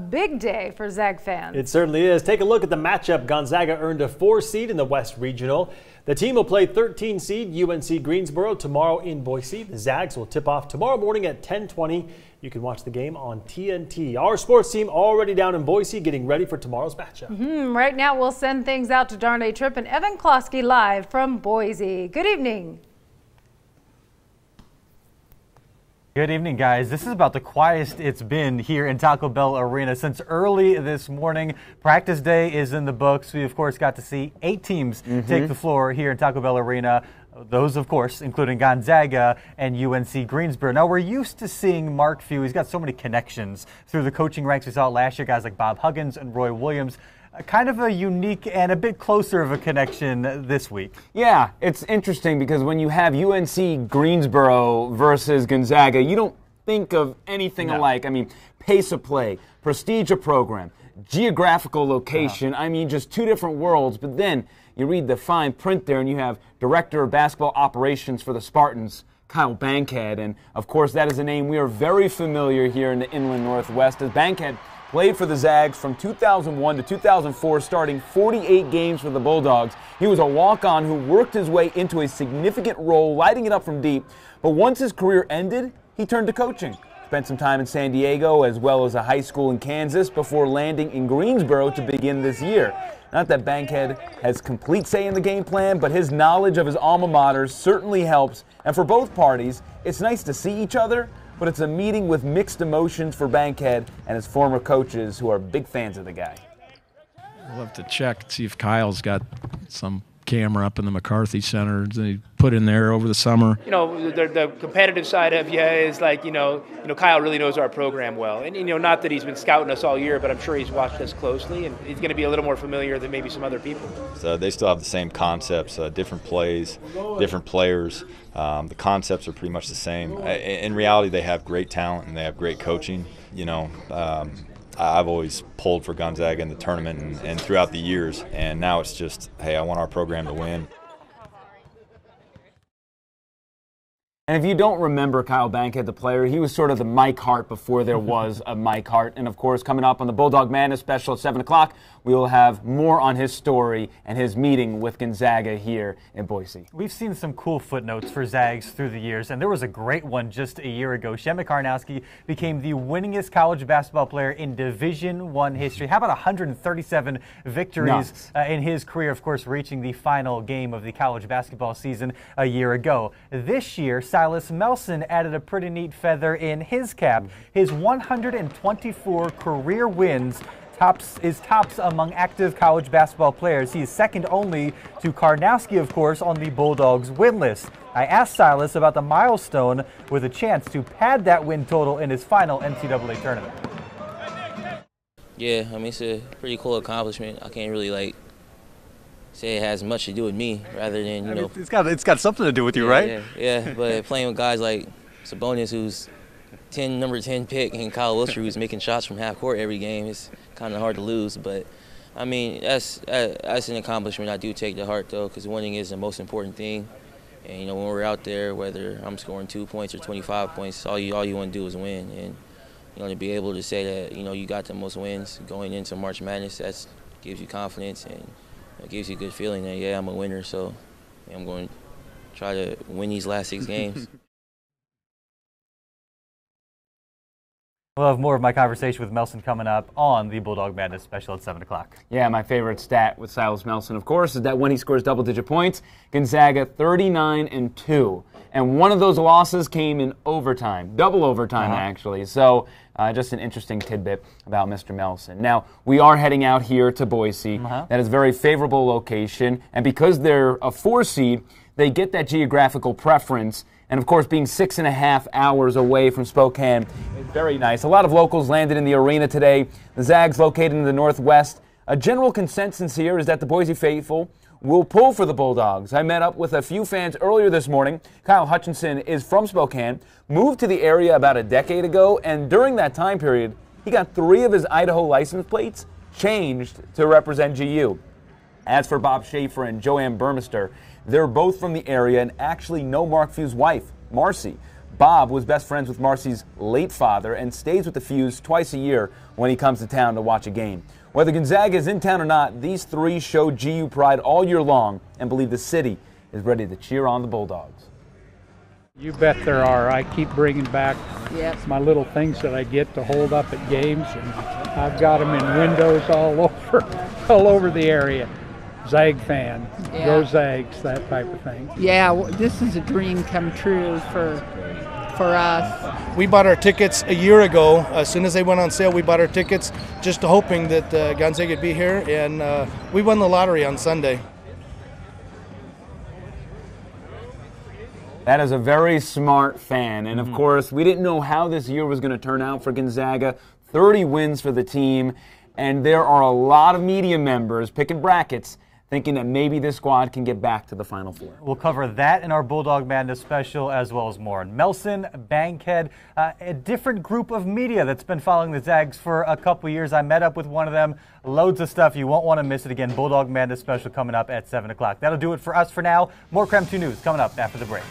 big day for Zag fans. It certainly is. Take a look at the matchup. Gonzaga earned a 4 seed in the West Regional. The team will play 13 seed UNC Greensboro tomorrow in Boise. The Zags will tip off tomorrow morning at 10:20. You can watch the game on TNT. Our sports team already down in Boise getting ready for tomorrow's matchup. Right now we'll send things out to Darnay Tripp and Evan Klosky live from Boise. Good evening. Good evening, guys. This is about the quietest it's been here in Taco Bell Arena since early this morning. Practice day is in the books. We, of course, got to see 8 teams take the floor here in Taco Bell Arena. Those, of course, including Gonzaga and UNC Greensboro. Now, we're used to seeing Mark Few. He's got so many connections through the coaching ranks. We saw it last year, guys like Bob Huggins and Roy Williams. Kind of a unique and a bit closer of a connection this week. Yeah, it's interesting because when you have UNC Greensboro versus Gonzaga, you don't think of anything alike. I mean, pace of play, prestige of program, geographical location. I mean, just 2 different worlds. But then you read the fine print there and you have Director of Basketball Operations for the Spartans, Kyle Bankhead. And, of course, that is a name we are very familiar here in the Inland Northwest, as Bankhead played for the Zags from 2001 to 2004, starting 48 games for the Bulldogs. He was a walk-on who worked his way into a significant role, lighting it up from deep. But once his career ended, he turned to coaching. Spent some time in San Diego as well as a high school in Kansas before landing in Greensboro to begin this year. Not that Bankhead has complete say in the game plan, but his knowledge of his alma mater certainly helps. And for both parties, it's nice to see each other, but it's a meeting with mixed emotions for Bankhead and his former coaches who are big fans of the guy. We'll have to check, see if Kyle's got some camera up in the McCarthy Center that he put in there over the summer. You know, the competitive side of you is like, you know, Kyle really knows our program well. And, not that he's been scouting us all year, but I'm sure he's watched us closely, and he's going to be a little more familiar than maybe some other people. So they still have the same concepts, different plays, different players. The concepts are pretty much the same. In reality, they have great talent and they have great coaching. I've always pulled for Gonzaga in the tournament and throughout the years, and now it's just, hey, I want our program to win. And if you don't remember Kyle Bankhead, the player, he was sort of the Mike Hart before there was a Mike Hart. And, of course, coming up on the Bulldog Madness special at 7 o'clock, we will have more on his story and his meeting with Gonzaga here in Boise. We've seen some cool footnotes for Zags through the years, and there was a great one just a year ago. Shemek Karnowski became the winningest college basketball player in Division I history. How about 137 victories in his career, of course, reaching the final game of the college basketball season a year ago. This year, Silas Nelson added a pretty neat feather in his cap. His 124 career wins tops among active college basketball players. He is second only to Karnowski, of course, on the Bulldogs win list. I asked Silas about the milestone with a chance to pad that win total in his final NCAA tournament. Yeah, I mean, it's a pretty cool accomplishment. I can't really say it has much to do with me, rather than it's got something to do with you, right? Yeah. But playing with guys like Sabonis, who's number 10 pick, and Kyle Wiltshire, who's making shots from half court every game, it's kind of hard to lose. But I mean, that's an accomplishment I do take to heart, though, because winning is the most important thing. And when we're out there, whether I'm scoring 2 points or 25 points, all you want to do is win. And to be able to say that you got the most wins going into March Madness, that gives you confidence and it gives you a good feeling that, yeah, I'm a winner, so I'm going to try to win these last 6 games. We'll have more of my conversation with Nelson coming up on the Bulldog Madness special at 7 o'clock. Yeah, my favorite stat with Silas Nelson, of course, is that when he scores double-digit points, Gonzaga 39-2. And one of those losses came in overtime, double overtime, actually. So just an interesting tidbit about Mr. Nelson. Now, we are heading out here to Boise. That is a very favorable location. And because they're a 4 seed, they get that geographical preference. And, of course, being 6.5 hours away from Spokane is very nice. A lot of locals landed in the arena today. The Zags located in the Northwest. A general consensus here is that the Boise faithful will pull for the Bulldogs. I met up with a few fans earlier this morning. Kyle Hutchinson is from Spokane, moved to the area about a decade ago, and during that time period, he got 3 of his Idaho license plates changed to represent GU. As for Bob Schaefer and Joanne Burmester, they're both from the area and actually know Mark Few's wife, Marcy. Bob was best friends with Marcy's late father and stays with the Fuse twice a year when he comes to town to watch a game. Whether Gonzaga is in town or not, these three show GU pride all year long and believe the city is ready to cheer on the Bulldogs. You bet there are. I keep bringing back my little things that I get to hold up at games, and I've got them in windows all over the area. Zag fan, go Zags, that type of thing. Yeah, this is a dream come true for us. We bought our tickets a year ago. As soon as they went on sale, we bought our tickets just hoping that Gonzaga would be here, and we won the lottery on Sunday. That is a very smart fan, and of course, we didn't know how this year was going to turn out for Gonzaga. 30 wins for the team, and there are a lot of media members picking brackets thinking that maybe this squad can get back to the Final Four. We'll cover that in our Bulldog Madness special as well as more. Nelson, Bankhead, a different group of media that's been following the Zags for a couple years. I met up with one of them. Loads of stuff. You won't want to miss it again. Bulldog Madness special coming up at 7 o'clock. That'll do it for us for now. More Creme 2 News coming up after the break.